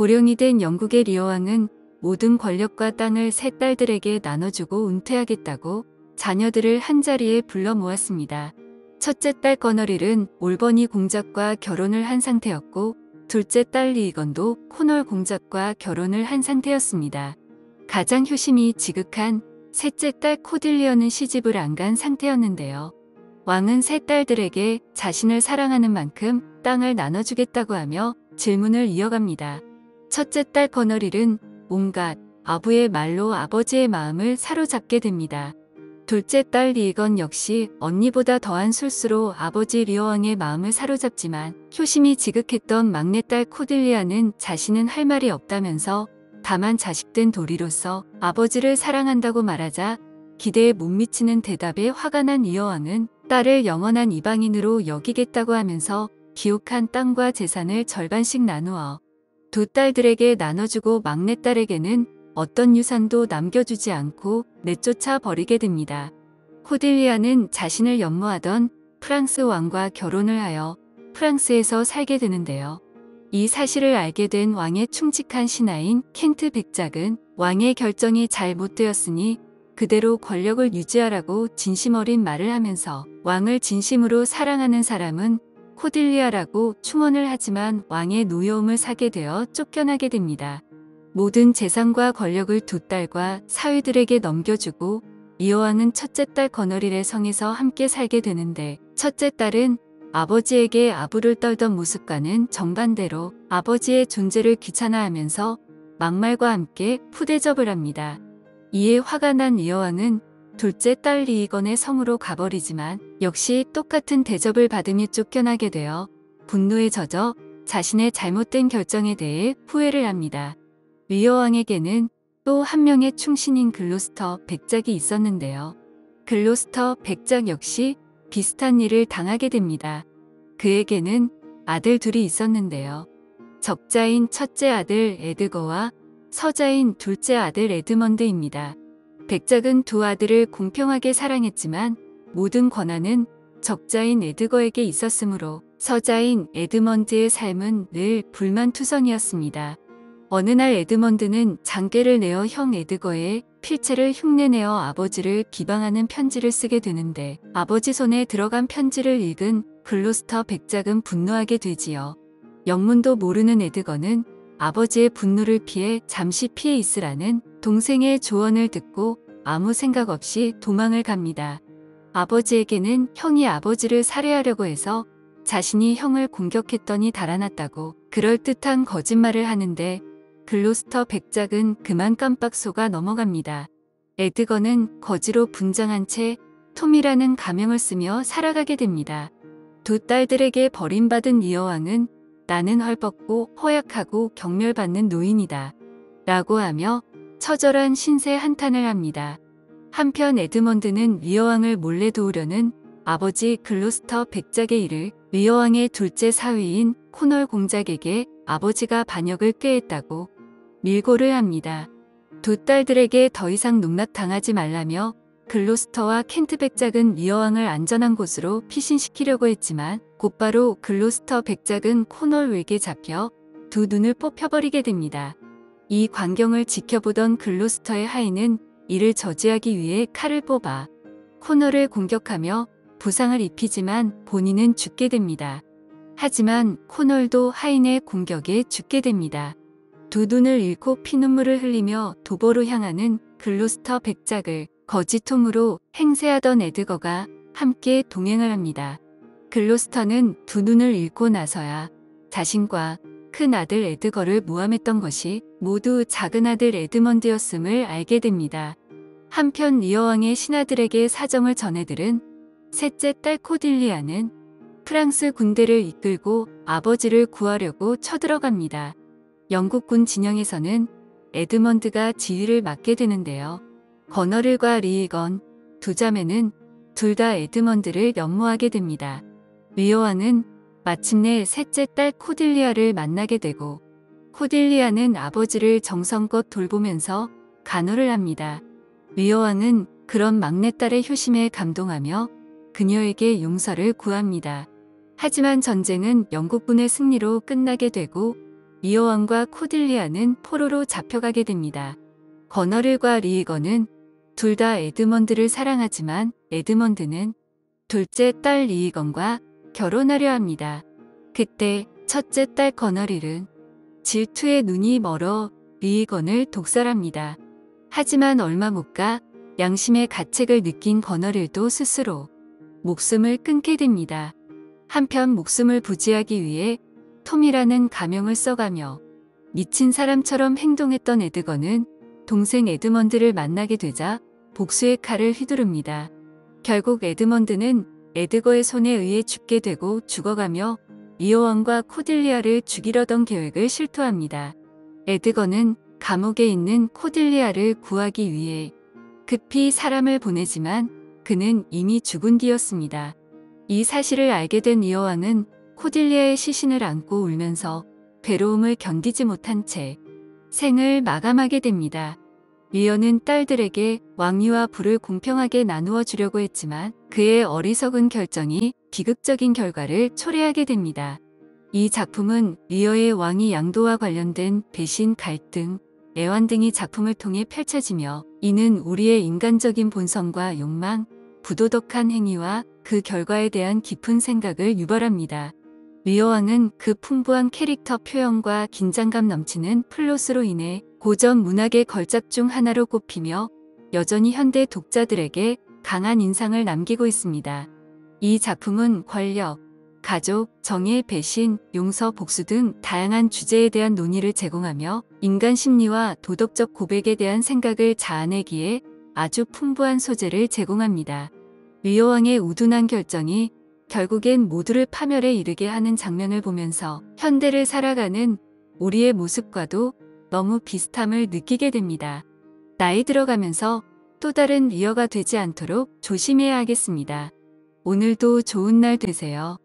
고령이 된 영국의 리어왕은 모든 권력과 땅을 세 딸들에게 나눠주고 은퇴하겠다고 자녀들을 한자리에 불러 모았습니다. 첫째 딸 거너릴은 올버니 공작과 결혼을 한 상태였고 둘째 딸 리건도 코널 공작과 결혼을 한 상태였습니다. 가장 효심이 지극한 셋째 딸 코딜리어는 시집을 안 간 상태였는데요. 왕은 세 딸들에게 자신을 사랑하는 만큼 땅을 나눠주겠다고 하며 질문을 이어갑니다. 첫째 딸 거너릴은 온갖 아부의 말로 아버지의 마음을 사로잡게 됩니다. 둘째 딸 리건 역시 언니보다 더한 술수로 아버지 리어왕의 마음을 사로잡지만 효심이 지극했던 막내딸 코딜리아는 자신은 할 말이 없다면서 다만 자식된 도리로서 아버지를 사랑한다고 말하자 기대에 못 미치는 대답에 화가 난 리어왕은 딸을 영원한 이방인으로 여기겠다고 하면서 기옥한 땅과 재산을 절반씩 나누어 두 딸들에게 나눠주고 막내딸에게는 어떤 유산도 남겨주지 않고 내쫓아 버리게 됩니다. 코딜리아는 자신을 연모하던 프랑스 왕과 결혼을 하여 프랑스에서 살게 되는데요. 이 사실을 알게 된 왕의 충직한 신하인 켄트 백작은 왕의 결정이 잘못되었으니 그대로 권력을 유지하라고 진심 어린 말을 하면서 왕을 진심으로 사랑하는 사람은 코딜리아라고 충언을 하지만 왕의 노여움을 사게 되어 쫓겨나게 됩니다. 모든 재산과 권력을 두 딸과 사위들에게 넘겨주고 리어왕은 첫째 딸 거너릴의 성에서 함께 살게 되는데 첫째 딸은 아버지에게 아부를 떨던 모습과는 정반대로 아버지의 존재를 귀찮아하면서 막말과 함께 푸대접을 합니다. 이에 화가 난 리어왕은 둘째 딸 리건의 성으로 가버리지만 역시 똑같은 대접을 받으며 쫓겨나게 되어 분노에 젖어 자신의 잘못된 결정에 대해 후회를 합니다. 리어왕에게는 또 한 명의 충신인 글로스터 백작이 있었는데요. 글로스터 백작 역시 비슷한 일을 당하게 됩니다. 그에게는 아들 둘이 있었는데요. 적자인 첫째 아들 에드거와 서자인 둘째 아들 에드먼드입니다. 백작은 두 아들을 공평하게 사랑했지만 모든 권한은 적자인 에드거에게 있었으므로 서자인 에드먼드의 삶은 늘 불만투성이었습니다. 어느 날 에드먼드는 장계를 내어 형 에드거의 필체를 흉내내어 아버지를 비방하는 편지를 쓰게 되는데 아버지 손에 들어간 편지를 읽은 글로스터 백작은 분노하게 되지요. 영문도 모르는 에드거는 아버지의 분노를 피해 잠시 피해 있으라는 동생의 조언을 듣고 아무 생각 없이 도망을 갑니다. 아버지에게는 형이 아버지를 살해하려고 해서 자신이 형을 공격했더니 달아났다고 그럴듯한 거짓말을 하는데 글로스터 백작은 그만 깜빡 속아 넘어갑니다. 에드거는 거지로 분장한 채 톰이라는 가명을 쓰며 살아가게 됩니다. 두 딸들에게 버림받은 리어왕은 나는 헐벗고 허약하고 경멸받는 노인이다 라고 하며 처절한 신세 한탄을 합니다. 한편 에드먼드는 리어왕을 몰래 도우려는 아버지 글로스터 백작의 일을 리어왕의 둘째 사위인 코널 공작에게 아버지가 반역을 꾀했다고 밀고를 합니다. 두 딸들에게 더 이상 농락당하지 말라며 글로스터와 켄트 백작은 리어왕을 안전한 곳으로 피신시키려고 했지만 곧바로 글로스터 백작은 코널 웩에 잡혀 두 눈을 뽑혀버리게 됩니다. 이 광경을 지켜보던 글로스터의 하인은 이를 저지하기 위해 칼을 뽑아 코널을 공격하며 부상을 입히지만 본인은 죽게 됩니다. 하지만 코널도 하인의 공격에 죽게 됩니다. 두 눈을 잃고 피눈물을 흘리며 도보로 향하는 글로스터 백작을 거지통으로 행세하던 에드거가 함께 동행을 합니다. 글로스터는 두 눈을 잃고 나서야 자신과 큰 아들 에드거를 모함했던 것이 모두 작은 아들 에드먼드였음을 알게 됩니다. 한편 리어왕의 신하들에게 사정을 전해들은 셋째 딸 코딜리아는 프랑스 군대를 이끌고 아버지를 구하려고 쳐들어갑니다. 영국군 진영에서는 에드먼드가 지휘를 맡게 되는데요. 거너릴과 리건 두 자매는 둘 다 에드먼드를 연모하게 됩니다. 리어왕은 마침내 셋째 딸 코딜리아를 만나게 되고 코딜리아는 아버지를 정성껏 돌보면서 간호를 합니다. 리어왕은 그런 막내딸의 효심에 감동하며 그녀에게 용서를 구합니다. 하지만 전쟁은 영국군의 승리로 끝나게 되고 리어 왕과 코딜리아는 포로로 잡혀가게 됩니다. 거너릴과 리이건은 둘 다 에드먼드를 사랑하지만 에드먼드는 둘째 딸 리이건과 결혼하려 합니다. 그때 첫째 딸 거너릴은 질투에 눈이 멀어 리이건을 독살합니다. 하지만 얼마 못 가 양심의 가책을 느낀 거너릴도 스스로 목숨을 끊게 됩니다. 한편 목숨을 부지하기 위해 톰이라는 가명을 써가며 미친 사람처럼 행동했던 에드건은 동생 에드먼드를 만나게 되자 복수의 칼을 휘두릅니다. 결국 에드먼드는 에드거의 손에 의해 죽게 되고 죽어가며 리어 왕과 코딜리아를 죽이려던 계획을 실토합니다. 에드거는 감옥에 있는 코딜리아를 구하기 위해 급히 사람을 보내지만 그는 이미 죽은 뒤였습니다. 이 사실을 알게 된 리어 왕은 코딜리아의 시신을 안고 울면서 괴로움을 견디지 못한 채 생을 마감하게 됩니다. 리어는 딸들에게 왕위와 부를 공평하게 나누어 주려고 했지만 그의 어리석은 결정이 비극적인 결과를 초래하게 됩니다. 이 작품은 리어의 왕위 양도와 관련된 배신, 갈등, 애환 등이 작품을 통해 펼쳐지며 이는 우리의 인간적인 본성과 욕망, 부도덕한 행위와 그 결과에 대한 깊은 생각을 유발합니다. 리어 왕은 그 풍부한 캐릭터 표현과 긴장감 넘치는 플롯으로 인해 고전 문학의 걸작 중 하나로 꼽히며 여전히 현대 독자들에게 강한 인상을 남기고 있습니다. 이 작품은 권력, 가족, 정의, 배신, 용서, 복수 등 다양한 주제에 대한 논의를 제공하며 인간 심리와 도덕적 고백에 대한 생각을 자아내기에 아주 풍부한 소재를 제공합니다. 리어 왕의 우둔한 결정이 결국엔 모두를 파멸에 이르게 하는 장면을 보면서 현대를 살아가는 우리의 모습과도 너무 비슷함을 느끼게 됩니다. 나이 들어가면서 또 다른 리어가 되지 않도록 조심해야 하겠습니다. 오늘도 좋은 날 되세요.